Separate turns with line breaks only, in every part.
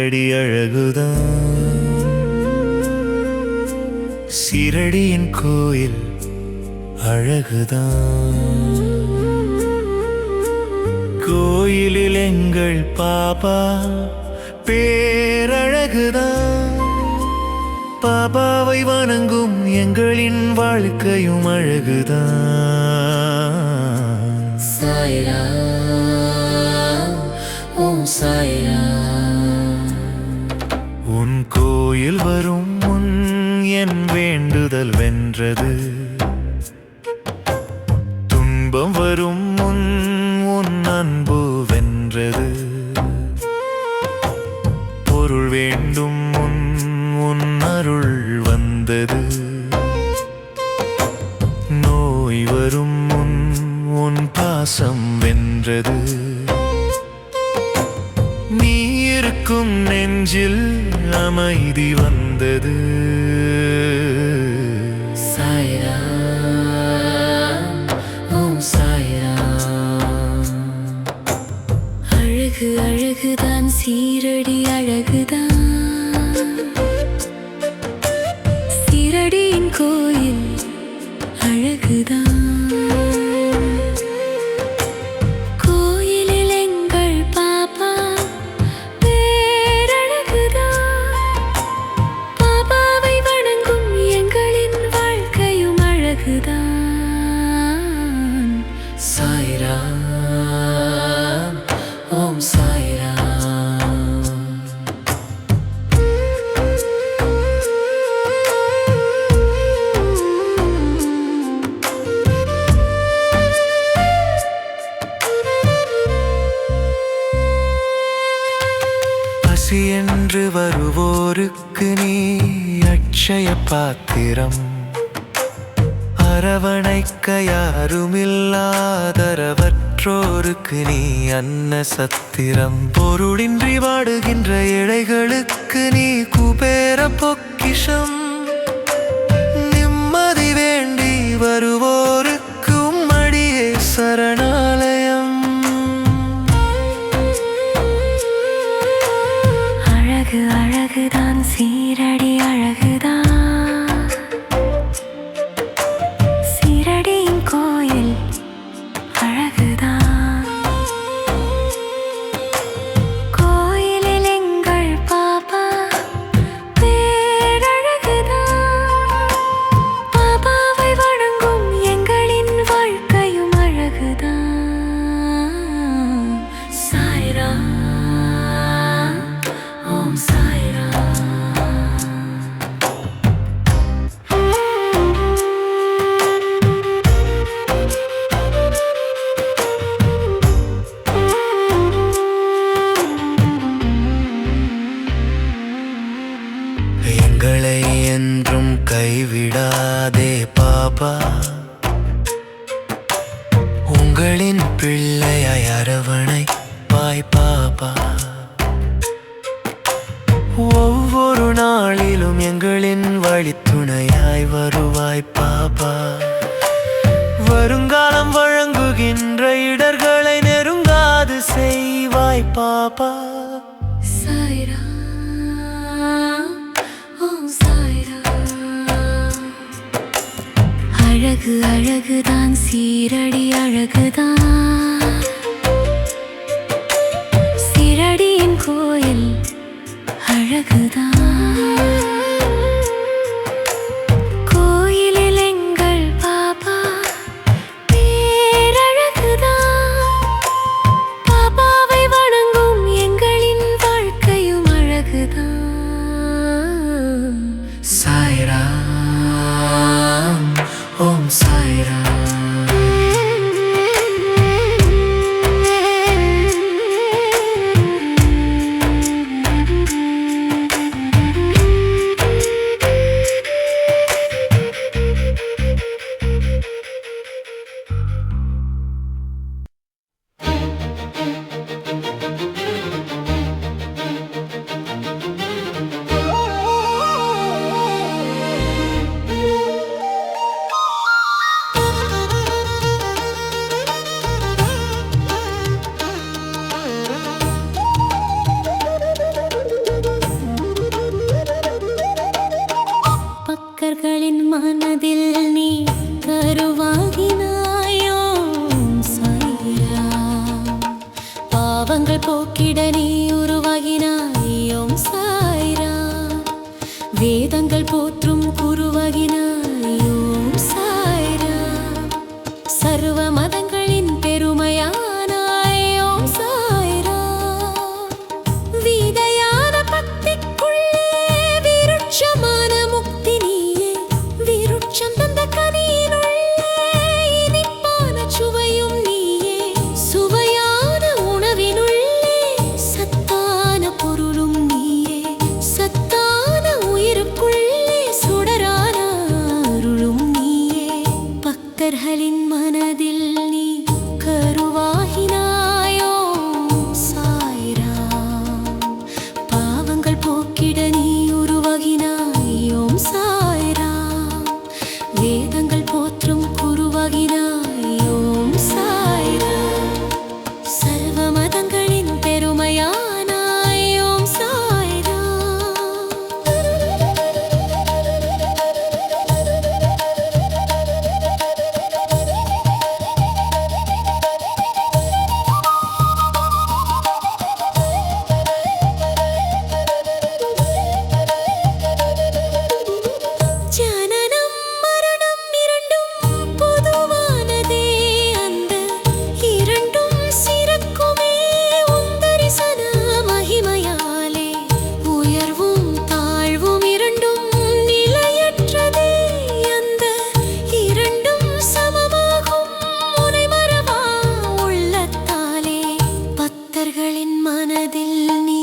சீரடி அழகுதான். சீரடியின் கோயில் அழகுதான். கோயிலில் எங்கள் பாபா பேரழகுதான். பாபாவை வணங்கும் எங்களின் வாழ்க்கையும் அழகுதான்.
சாய்ராம், ஓம் சாய்ராம்.
உன் கோயில் வரும் முன் என் வேண்டுதல் வென்றது. துன்பம் வரும் முன் உன் அன்பு வென்றது. பொருள் வேண்டும் முன் உன் அருள் வந்தது. நோய் வரும் முன் உன் பாசம் வென்றது. நீ இருக்கும் நெஞ்சில் அமைதி வந்தது.
சாய்ராம், ஓம் சாய்ராம். அழகு அழகுதான், சீரடி அழகுதான். சீரடியின் கோயில் அழகுதான். கோயிலில் எங்கள் பாப்பா பேரழகுதான். பாபாவை வணங்கும் எங்களின் வாழ்க்கையும் அழகுதான். சாய்ராம், ஓம் சாய்ராம்.
பசி என்று வருவோருக்கு நீ அட்சய பாத்திரம். அரவணைக்க யாருமில்லாதரவற்றோருக்கு நீ அன்ன சத்திரம். பொருளின்றி வாடுகின்ற ஏழைகளுக்கு நீ குபேர பொக்கிஷம். நிம்மதி வேண்டி வருவோருக்கு மடியே சரணாலயம்.
அழகு அழகுதான், சீரடி அழகுதான். சீரடியின் கோயில் அழகுதான். கோயிலில் எங்கள் பாபா பேரழகுதான். பாபாவை வணங்கும் எங்களின் வாழ்க்கையும் அழகுதான். சாய்ராம், ஓம் சாய்ராம்.
எங்களை என்றும் கைவிடாதே பாபா. உங்களின் பிள்ளையாய் அரவணைப்பாய் பாபா. ஒவ்வொரு நாளிலும் எங்களின் வழித்துணையாய் வருவாய் பாபா. வருங்காலம் வழங்குகின்ற இடர்களை நெருங்காது செய்வாய் பாபா.
சாய்ராம், ஓம் சாய்ராம். அழகு அழகுதான், சீரடி அழகுதான். சீரடியின் கோயில் அழகுதான். கோயிலில் எங்கள் பாபா பேரழகுதான். பாபாவை வணங்கும் எங்களின் வாழ்க்கையும் அழகுதான்.
சாய்ராம், ஓம் சாய்ராம்.
வேதங்கள் போற்றும் குருவாகினாய் ஓம் சாய்ராம். சர்வ மதங்களின் பெருமையானாய் ஓம் சாய்ராம். விதையான பக்திக்குள்ளே விருட்சமான முக்தி நீயே. விருட்சம் தந்த கனியினுள்ளே இனிப்பான சுவையும் நீயே. சுவையான உணவினுள்ளே சத்தான பொருளும் நீயே. சத்தான உயிருக்குள்ளே சுடரான அருளும் நீயே. பக்தர்களின் மனதில் நீ கருவாகினாய் ஓம் சாய்ராம். பாவங்கள் போக்கிட நீ உருவாகினாய் ஓம் சாய்ராம். வேதங்கள் போற்றும் குருவாகினாய் ஓம் சாய்ராம். சர்வ மதங்களின் பெருமையானாய் ஓம் சாய்ராம். ஜனனம் மரணம் இரண்டும் பொதுவானதே. அந்த இரண்டும் சிறக்குமே உன் தரிசன மகிமையாலே. உயர்வும் தாழ்வும் இரண்டும் நிலையற்றதே. அந்த இரண்டும் சமமாகும் உனை மறவா உள்ளத்தாலே. பக்தர்களின் மனதில் நீ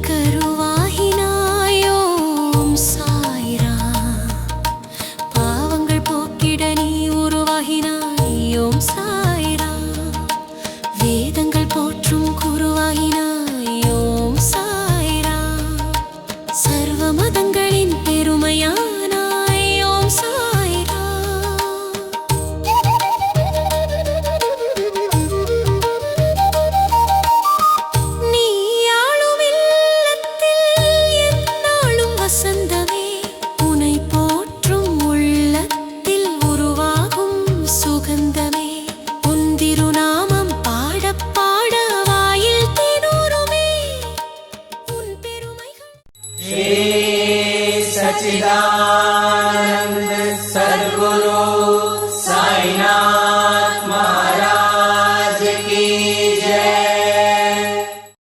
கருவாகினாய் ஓம் சாய்ராம். பாவங்கள் போக்கிட நீ உருவாகினாய் ஓம் சாய்ராம். வேதங்கள் போற்றும் குருவாகினாய் ஓம் சாய்ராம். சர்வ மதங்களின் பெருமையானாய் ஓம் சாய்ராம். நீ ஆளும் இல்லத்தில் எந்நாளும் வசந்தமே. உனை போற்றும் உள்ளத்தில் உருவாகும் சுகந்தமே. உன் திருநாமம் பாடப் பாட வாயில் தேனூருமே. உன் பெருமைகள்
हे सच्चिदानंद